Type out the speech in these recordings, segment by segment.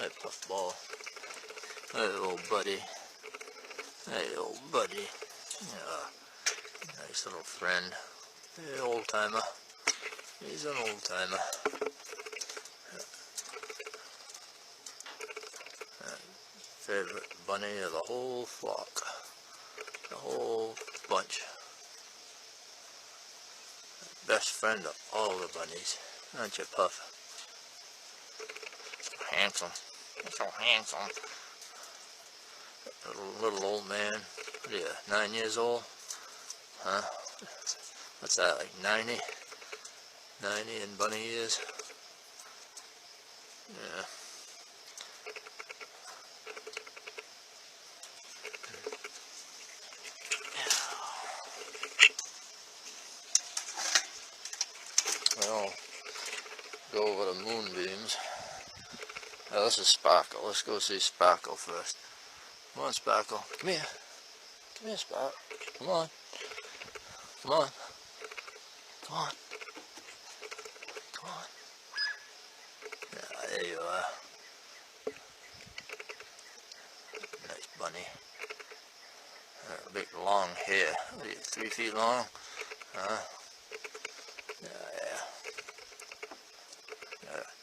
Hey, Puffball. Hey, old buddy. Hey, old buddy. Yeah, nice little friend. Hey, old timer. He's an old timer. Favorite bunny of the whole flock. The whole bunch. Best friend of all the bunnies. Aren't you, Puff? So handsome. You're so handsome. Little old man. What are you, 9 years old? Huh? What's that, like 90? 90 in bunny years? Yeah. Well, go over the moonbeams. Now this is Sparkle. Let's go see Sparkle first. Come on, Sparkle. Come here. Come here, Sparkle. Come on. Come on. Come on. Come on. Yeah, there you are. Nice bunny. Big long hair. What are you, 3 feet long? Huh? Yeah.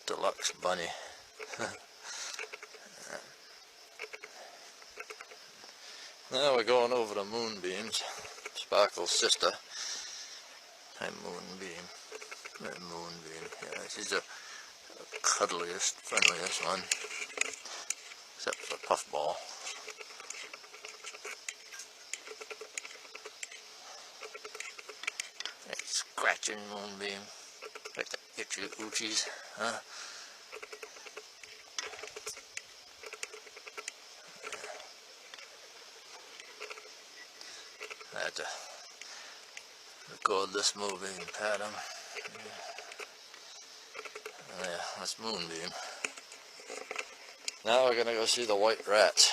Deluxe bunny. Now we're going over the moonbeams. Sparkle's sister. Hey, Moonbeam. Hey, Moonbeam. Yeah, she's the cuddliest, friendliest one. Except for Puffball. Hey, scratching Moonbeam. Like to get your oochies, huh? I had to record this movie and pat him. Yeah, that's Moonbeam. Now we're gonna go see the white rats.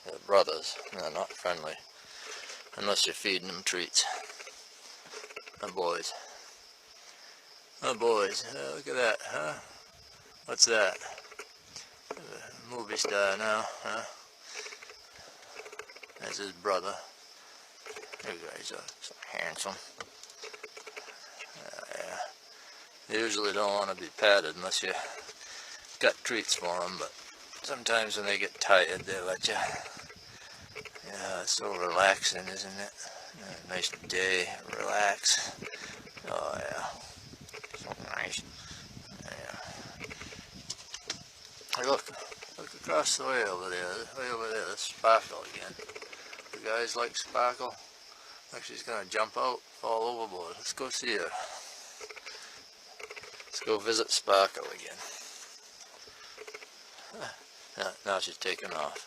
They're brothers. They're not friendly. Unless you're feeding them treats. Oh, boys. Oh, boys. Look at that, huh? What's that? Movie star now, huh? That's his brother. You guys are so handsome. Yeah. They usually don't want to be patted unless you got treats for them, but sometimes when they get tired, they let you. Yeah, it's so relaxing, isn't it? Nice day, relax. Oh yeah, so nice. Yeah. Hey, look across the way over there. Way over there, there's Sparkle again. You guys like Sparkle? Like she's gonna jump out, fall overboard. Let's go see her. Let's go visit Sparkle again. Now she's taking off.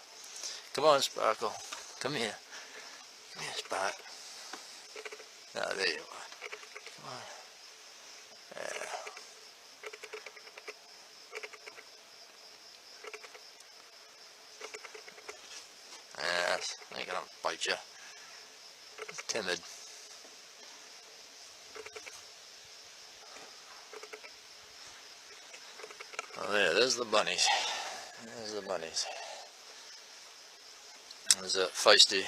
Come on, Sparkle. Come here. Come here, Spark. Ah, there you are. Come on. Yeah. Yes, I ain't gonna bite you. It's timid. Oh, there's the bunnies. There's the bunnies. There's a feisty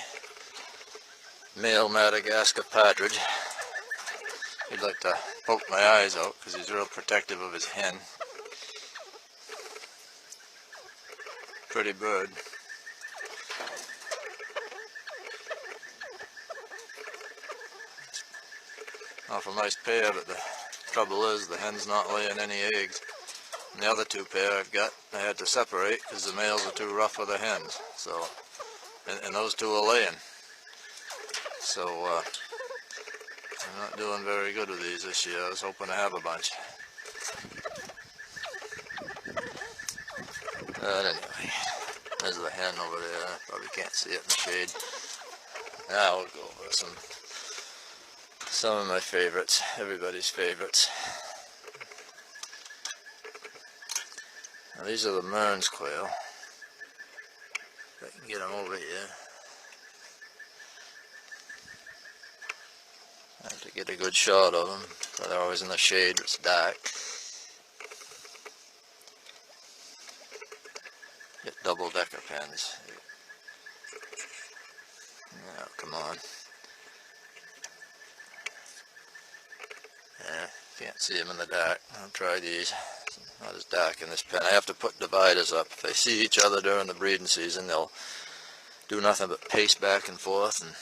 male Madagascar partridge. He'd like to poke my eyes out because he's real protective of his hen. Pretty bird. Awful nice pair, but the trouble is the hen's not laying any eggs. And the other 2 pair I've got, I had to separate because the males are too rough for the hens. So, and those 2 are laying. So, I'm not doing very good with these this year. I was hoping to have a bunch. But anyway, there's the hen over there. Probably can't see it in the shade. Now we'll go over some of my favorites, everybody's favorites. Now these are the Mearns quail. If I can get them over here. I have to get a good shot of them. So they're always in the shade, it's dark. Get double-decker pens. Oh, come on. Yeah, can't see them in the dark. I'll try these. It's not as dark in this pen. I have to put dividers up. If they see each other during the breeding season, they'll do nothing but pace back and forth and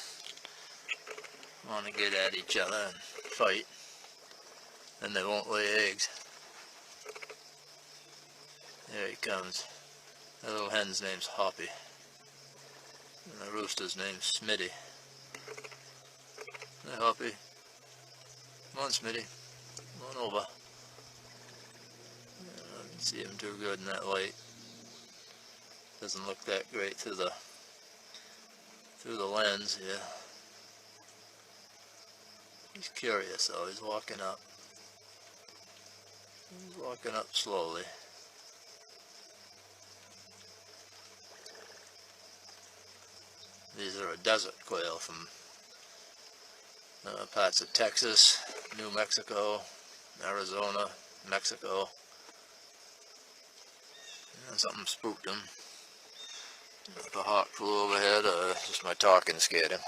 want to get at each other and fight. And they won't lay eggs. There he comes. The little hen's name's Hoppy. And the rooster's name's Smitty. Hey Hoppy. Come on Smitty. Come on over. I can see him too good in that light. Doesn't look that great through the lens here. He's curious though. He's walking up. He's walking up slowly. These are a desert quail from parts of Texas, New Mexico, Arizona, Mexico. And something spooked him. If a hawk flew overhead, just my talking scared him.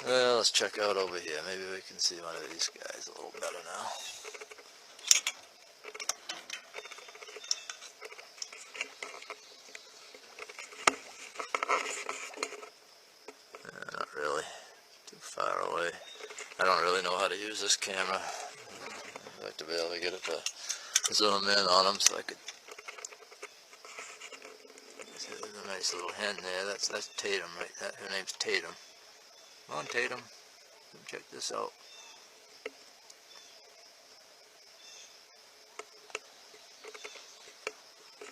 Well, let's check out over here. Maybe we can see one of these guys a little better now. Not really. Too far away. I don't really know how to use this camera. I'd like to be able to get it to zoom in on them so I could. There's a nice little hen there. That's Tatum, right? Her name's Tatum. Come on, Tatum. Come check this out.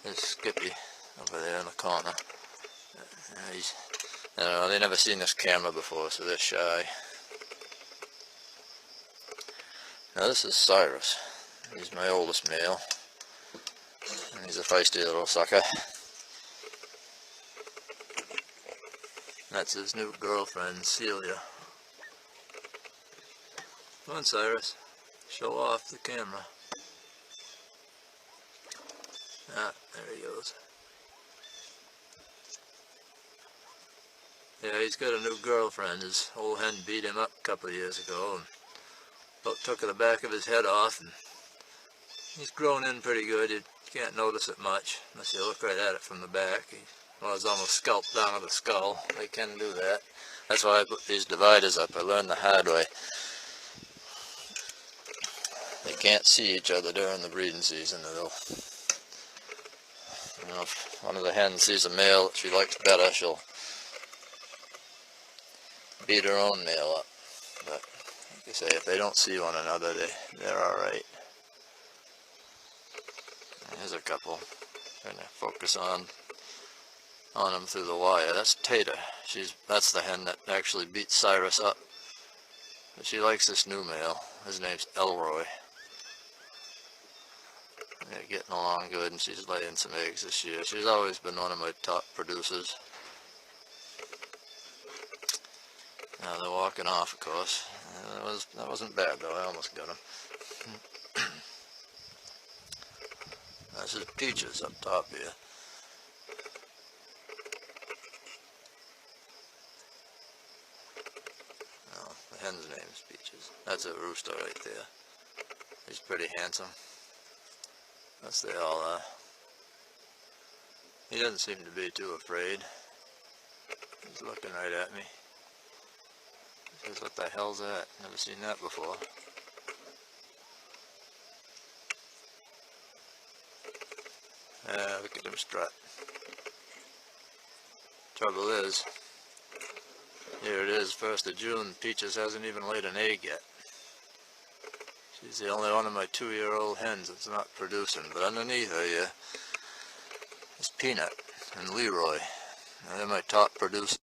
There's Skippy over there in the corner. I don't know, they've never seen this camera before, so they're shy. Now this is Cyrus. He's my oldest male. And he's a feisty little sucker. That's his new girlfriend, Celia. Come on, Cyrus. Show off the camera. Ah, there he goes. Yeah, he's got a new girlfriend. His old hen beat him up a couple of years ago and about took the back of his head off, and he's grown in pretty good. You can't notice it much unless you look right at it from the back. He was almost scalped down to the skull. They can do that. That's why I put these dividers up. I learned the hard way. They can't see each other during the breeding season. They'll, you know, if one of the hens sees a male that she likes better, she'll beat her own male up. But like I say, if they don't see one another, they're alright. Here's a couple. Trying to focus on them through the wire. That's Tater. That's the hen that actually beat Cyrus up. But she likes this new male. His name's Elroy. They're getting along good, and she's laying some eggs this year. She's always been one of my top producers. Now they're walking off, of course. That wasn't bad though. I almost got him. This is Peaches up top here. Oh, the hen's name is Peaches. That's a rooster right there. He's pretty handsome. That's they all are. He doesn't seem to be too afraid. He's looking right at me. He says, what the hell's that? Never seen that before. Look at him strut. Trouble is, here it is, 1st of June, Peaches hasn't even laid an egg yet. She's the only one of my 2-year-old hens that's not producing, but underneath her here is Peanut and Leroy. Now they're my top producers.